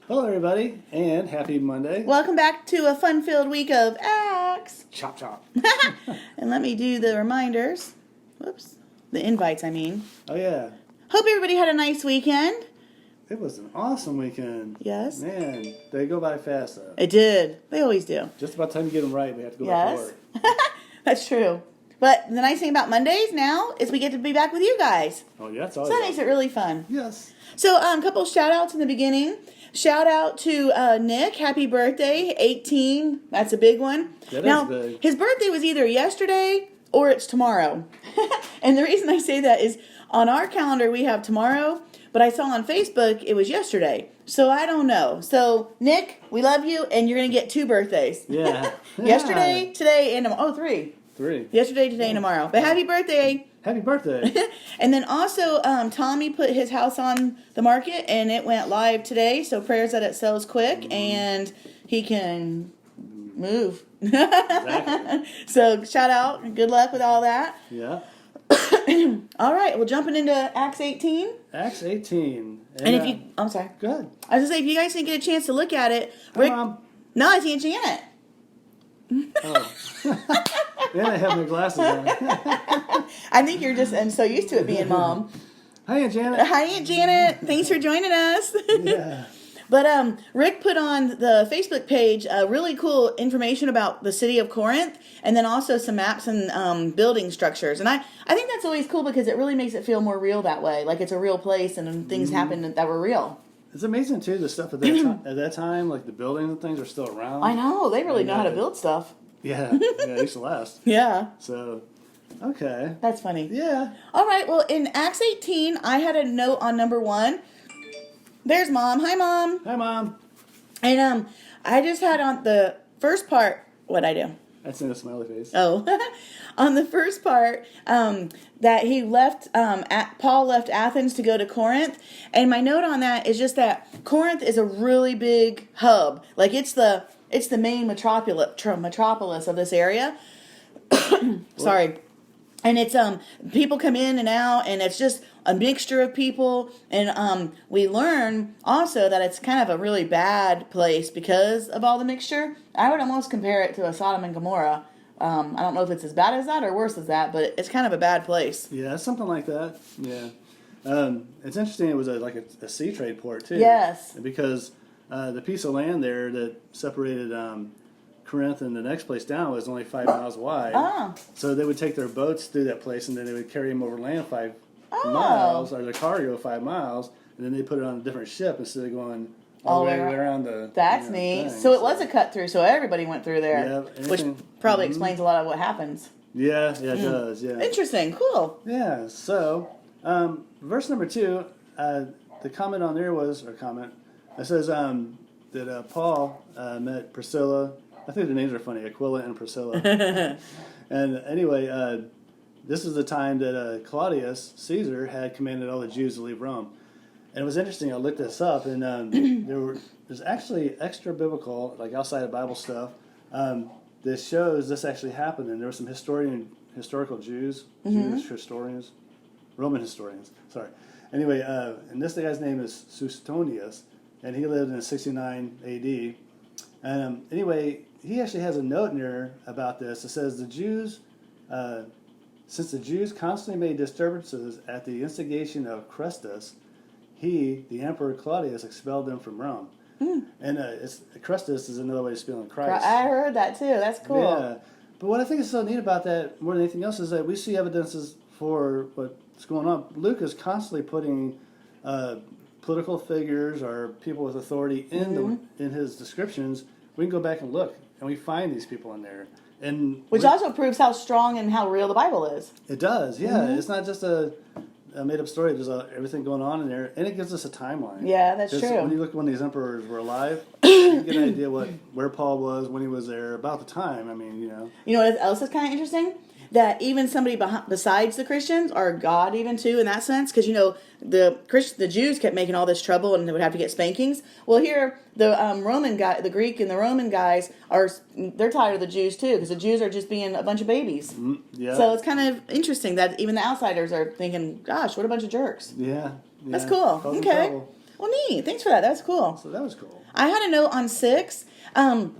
Hello, everybody, and happy Monday. Welcome back to a fun-filled week of Acts. Chop, chop. And let me do the reminders. Whoops. The invites, I mean. Oh, yeah. Hope everybody had a nice weekend. It was an awesome weekend. Yes. Man, they go by fast, though. It did. They always do. Just about time you get them right, we have to go back to work. That's true. But the nice thing about Mondays now is we get to be back with you guys. Oh, yeah, that's So always that makes it really fun. Yes. So a couple shout-outs in the beginning. Shout out to Nick. Happy birthday. 18. That's a big one. That now, is big. His birthday was either yesterday or it's tomorrow. And the reason I say that is on our calendar we have tomorrow, but I saw on Facebook it was yesterday. So I don't know. So Nick, we love you, and you're going to get 2 birthdays. Yeah. Yesterday, today, and tomorrow. Oh, 3. 3. Yesterday, today, and tomorrow. But happy birthday. Happy birthday. And then also, Tommy put his house on the market, and it went live today. So prayers that it sells quick, and he can move. Exactly. So shout out, and good luck with all that. Yeah. All right, well, jumping into Acts 18. Acts 18. And if you, I'm sorry. Go ahead. I was going to say, if you guys didn't get a chance to look at it, Hi, Mom. No, I see Aunt Janet. Oh. And I have my glasses on. I think you're just so used to it being mom. Hi, Aunt Janet. Hi, Aunt Janet. Thanks for joining us. Yeah. But Rick put on the Facebook page really cool information about the city of Corinth, and then also some maps and building structures. And I think that's always cool because it really makes it feel more real that way, like it's a real place and things happen that were real. It's amazing, too, the stuff at that time, like the buildings and things are still around. I know. They really know how to build stuff. Yeah. Yeah, it used to last. Yeah. So, okay. That's funny. Yeah. All right. Well, in Acts 18, I had a note on number 1. There's Mom. Hi, Mom. Hi, Mom. And I just had on the first part, what'd I do? I sent a smiley face. Oh, on the first part, that he left, Paul left Athens to go to Corinth. And my note on that is just that Corinth is a really big hub. Like it's the main metropolis of this area. Sorry. And it's, people come in and out, and it's just a mixture of people. And, we learn also that it's kind of a really bad place because of all the mixture. I would almost compare it to a Sodom and Gomorrah. I don't know if it's as bad as that or worse as that, but it's kind of a bad place. Yeah, something like that. Yeah. It's interesting. It was like a sea trade port, too. Yes. Because the piece of land there that separated Corinth and the next place down was only 5 miles wide. Oh. So they would take their boats through that place, and then they would carry them over land 5 miles, or their cargo 5 miles, and then they put it on a different ship instead of going all the way around the. That's neat. thing. So it was a cut through, so everybody went through there, Yeah, which probably explains a lot of what happens. Yeah, it does. Yeah. Interesting. Cool. Yeah. So, verse number 2, the comment on there was, or comment, it says that Paul met Priscilla. I think the names are funny, Aquila and Priscilla. And anyway, this is the time that Claudius Caesar had commanded all the Jews to leave Rome. And it was interesting. I looked this up, and there's actually extra biblical, like outside of Bible stuff, that shows this actually happened. And there were some historical Jews, Jewish historians, Roman historians. Sorry. Anyway, and this guy's name is Suetonius, and he lived in 69 A.D. And anyway, he actually has a note in there about this. It says the Jews, since the Jews constantly made disturbances at the instigation of Chrestus, he, the Emperor Claudius, expelled them from Rome. And Chrestus is another way of spelling Christ. I heard that too. That's cool. Yeah. But what I think is so neat about that, more than anything else, is that we see evidences for what's going on. Luke is constantly putting political figures or people with authority in his descriptions. We can go back and look, and we find these people in there. Which also proves how strong and how real the Bible is. It does, yeah. It's not just a made-up story. There's everything going on in there, and it gives us a timeline. Yeah, that's true. When you look when these emperors were alive, you get an idea where Paul was when he was there, about the time. I mean, You know what else is kind of interesting? That even somebody besides the Christians are God even too in that sense, because the Jews kept making all this trouble and they would have to get spankings. Well, here the the Greek and the Roman guys they're tired of the Jews too, because the Jews are just being a bunch of babies. Yeah. So it's kind of interesting that even the outsiders are thinking, "Gosh, what a bunch of jerks." Yeah. That's cool. Okay. Well, neat. Thanks for that. That's cool. So that was cool. I had a note on 6. I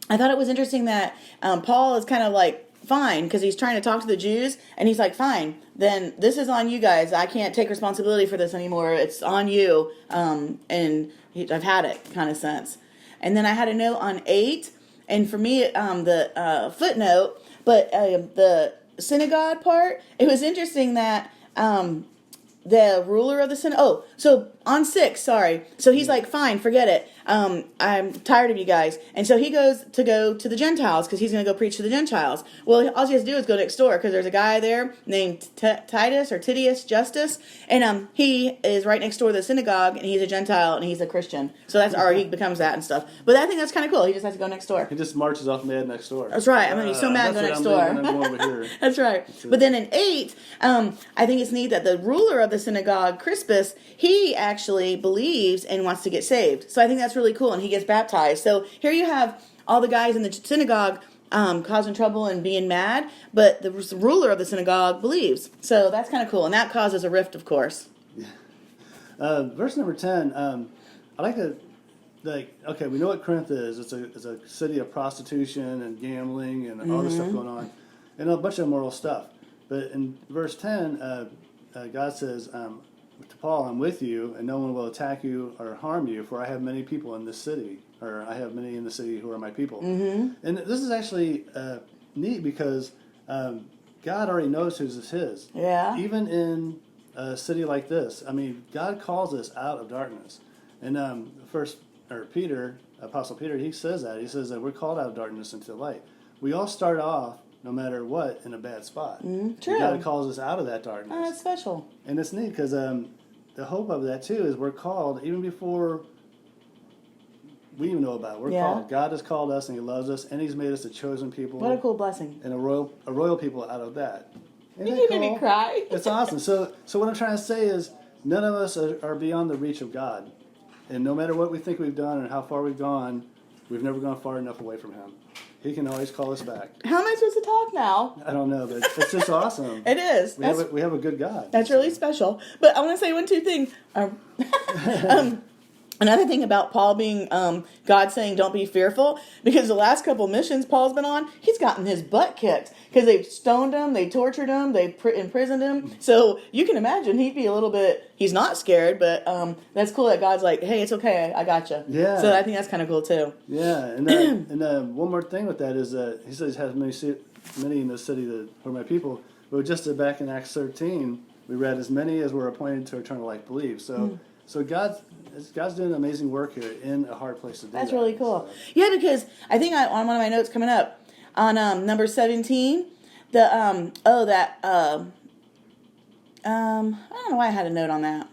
thought it was interesting that Paul is kind of like, fine, because he's trying to talk to the Jews, and he's like, fine, then this is on you guys. I can't take responsibility for this anymore. It's on you. I've had it, kind of sense. And then I had a note on 8, and for me, the footnote, but the synagogue part, it was interesting that the ruler of the synagogue. Oh, so on 6, sorry. So he's like, fine, forget it. I'm tired of you guys. And so he goes to the Gentiles because he's going to go preach to the Gentiles. Well, all he has to do is go next door because there's a guy there named Titus or Titius Justus. And he is right next door to the synagogue, and he's a Gentile and he's a Christian. So that's, or he becomes that and stuff. But I think that's kind of cool. He just has to go next door. He just marches off mad next door. That's right. I'm going to be so mad go next door. I'm going over here. That's right. But then in 8, I think it's neat that the ruler of the synagogue, Crispus, he actually believes and wants to get saved. So I think that's really cool, and he gets baptized. So here you have all the guys in the synagogue causing trouble and being mad, but the ruler of the synagogue believes. So that's kind of cool, and that causes a rift, of course. Verse number 10, I like to, okay, we know what Corinth is. It's a city of prostitution and gambling and all this stuff going on, and a bunch of immoral stuff. But in verse 10, God says, to Paul, I'm with you, and no one will attack you or harm you, for I have many people in this city, or I have many in the city who are my people. And this is actually neat because God already knows who's his. Yeah. Even in a city like this, I mean, God calls us out of darkness. And Apostle Peter, he says that. He says that we're called out of darkness into the light. We all start off, no matter what, in a bad spot. True. God calls us out of that darkness. Oh, that's special. And it's neat because the hope of that, too, is we're called, even before we even know about it, we're called. God has called us, and he loves us, and he's made us a chosen people. What a cool blessing. And a royal people out of that. Isn't You that made me cry. It's awesome. So what I'm trying to say is none of us are beyond the reach of God. And no matter what we think we've done and how far we've gone, we've never gone far enough away from him. He can always call us back. How am I supposed to talk now? I don't know, but it's just awesome. It is. We have a good God. That's really special. But I want to say 2 things. Another thing about Paul being, God saying, don't be fearful, because the last couple missions Paul's been on, he's gotten his butt kicked, because they've stoned him, they tortured him, they imprisoned him. So you can imagine he'd be a little bit, he's not scared, but that's cool that God's like, hey, it's okay, I gotcha. Yeah. So I think that's kind of cool too. Yeah, and one more thing with that is that he says he has many in the city that are my people. But just back in Acts 13, we read, as many as were appointed to eternal life believe. So God's doing amazing work here in a hard place to do. That's really cool. So. Yeah, because I think on one of my notes coming up on number 17, I don't know why I had a note on that.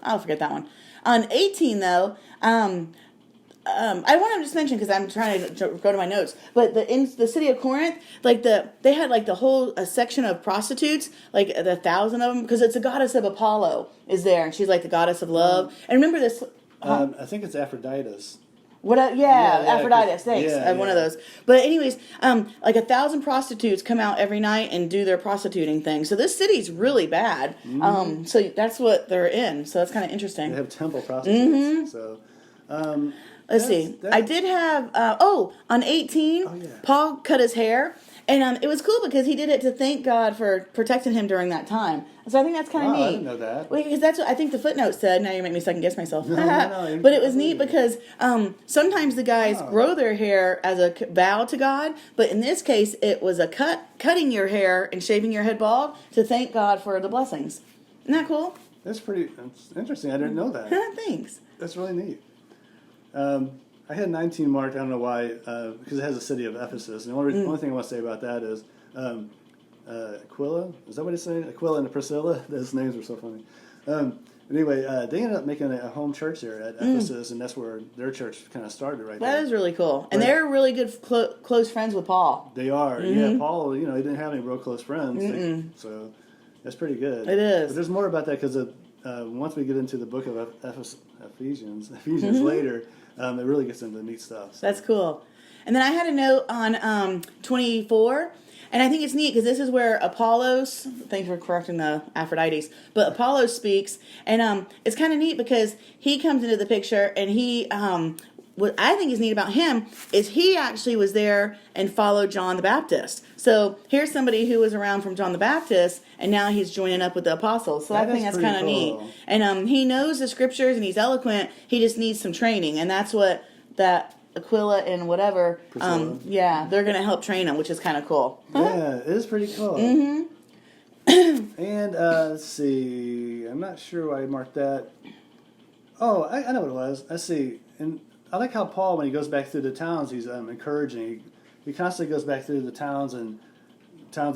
I'll forget that one. On 18 though, I want to just mention because I'm trying to go to my notes, but in the city of Corinth, they had the whole section of prostitutes, like the 1,000 of them, because it's a goddess of Apollo is there, and she's like the goddess of love. And remember this? I think it's Aphrodite. Aphrodite. Thanks. Yeah, I have one of those. But anyways, 1,000 prostitutes come out every night and do their prostituting thing. So this city's really bad. So that's what they're in. So that's kind of interesting. They have temple prostitutes. So. Let's see. I did have, on 18, Paul cut his hair. And it was cool because he did it to thank God for protecting him during that time. So I think that's kind of neat. I didn't know that. Well, because that's what I think the footnote said. Now you make me second guess myself. No, but it was neat because sometimes the guys grow their hair as a vow to God. But in this case, it was a cutting your hair and shaving your head bald to thank God for the blessings. Isn't that cool? That's interesting. I didn't know that. Thanks. That's really neat. I had 19 marked. I don't know why, because it has the city of Ephesus. And the only thing I want to say about that is Aquila. Is that what he's saying? Aquila and Priscilla. Those names were so funny. Anyway, they ended up making a home church there at Ephesus, and that's where their church kind of started right there. That is really cool. And they're really good, close friends with Paul. They are. Yeah, Paul, he didn't have any real close friends. So that's pretty good. It is. But there's more about that because once we get into the book of Ephesians later, it really gets into neat stuff. So. That's cool. And then I had a note on 24. And I think it's neat because this is where Apollos, thanks for correcting the Aphrodites, but Apollos speaks. And it's kind of neat because he comes into the picture and he, what I think is neat about him is he actually was there and followed John the Baptist. So here's somebody who was around from John the Baptist, and now he's joining up with the apostles. So I think that's kind of neat. And he knows the scriptures and he's eloquent. He just needs some training, and that's what that Aquila and whatever, they're going to help train him, which is kind of cool. Yeah, it is pretty cool. And let's see, I'm not sure why I marked that. Oh, I know what it was. Let's see, and I like how Paul, when he goes back through the towns, he's encouraging. He constantly goes back through the towns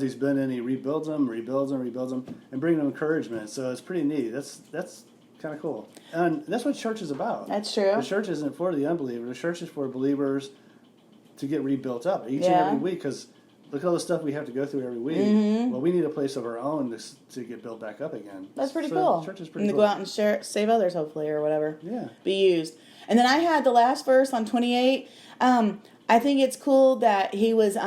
he's been in. He rebuilds them, and bringing them encouragement. So it's pretty neat. That's kind of cool, and that's what church is about. That's true. The church isn't for the unbeliever. The church is for believers to get rebuilt up each and every week. Because look at all the stuff we have to go through every week. Well, we need a place of our own to get built back up again. That's pretty cool. Church is pretty and cool. Go out and save others, hopefully, or whatever. Yeah. Be used. And then I had the last verse on 28. I think it's cool that he was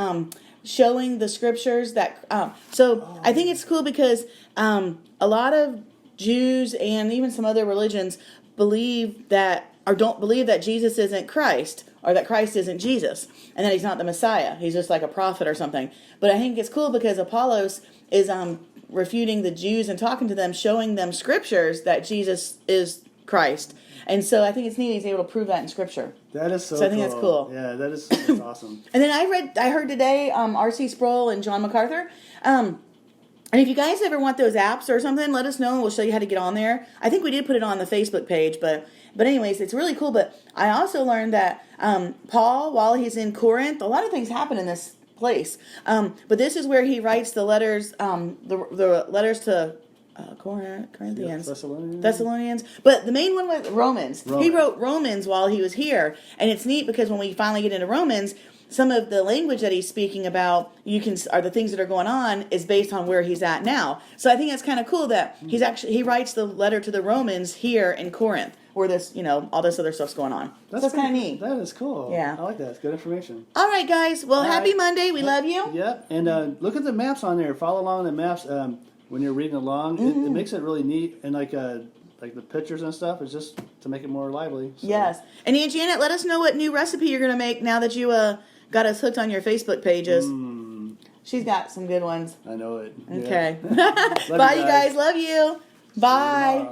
showing the scriptures that. I think it's cool because a lot of Jews and even some other religions believe that, or don't believe that Jesus isn't Christ, or that Christ isn't Jesus, and that he's not the Messiah. He's just like a prophet or something. But I think it's cool because Apollos is refuting the Jews and talking to them, showing them scriptures that Jesus is Christ. And so I think it's neat he's able to prove that in Scripture. That is so I think cool. that's cool. Yeah, that's awesome. And then I heard today R.C. Sproul and John MacArthur. And if you guys ever want those apps or something, let us know and we'll show you how to get on there. I think we did put it on the Facebook page, but anyways, it's really cool. But I also learned that Paul, while he's in Corinth, a lot of things happen in this place. But this is where he writes the letters, the letters to Corinthians, Thessalonians. But the main one was Romans. He wrote Romans while he was here, and it's neat because when we finally get into Romans, some of the language that he's speaking about, are the things that are going on, is based on where he's at now. So I think that's kind of cool that he writes the letter to the Romans here in Corinth, where this, all this other stuff's going on. That's kind of neat. That is cool. Yeah. I like that. It's good information. All right, guys. Well, happy Monday. We love you. Yep. And look at the maps on there. Follow along the maps when you're reading along. It makes it really neat. And like the pictures and stuff is just to make it more lively. So. Yes. And Aunt Janet, let us know what new recipe you're going to make now that you got us hooked on your Facebook pages. She's got some good ones. I know it. Okay. Yeah. Bye, you guys. Love you. Bye.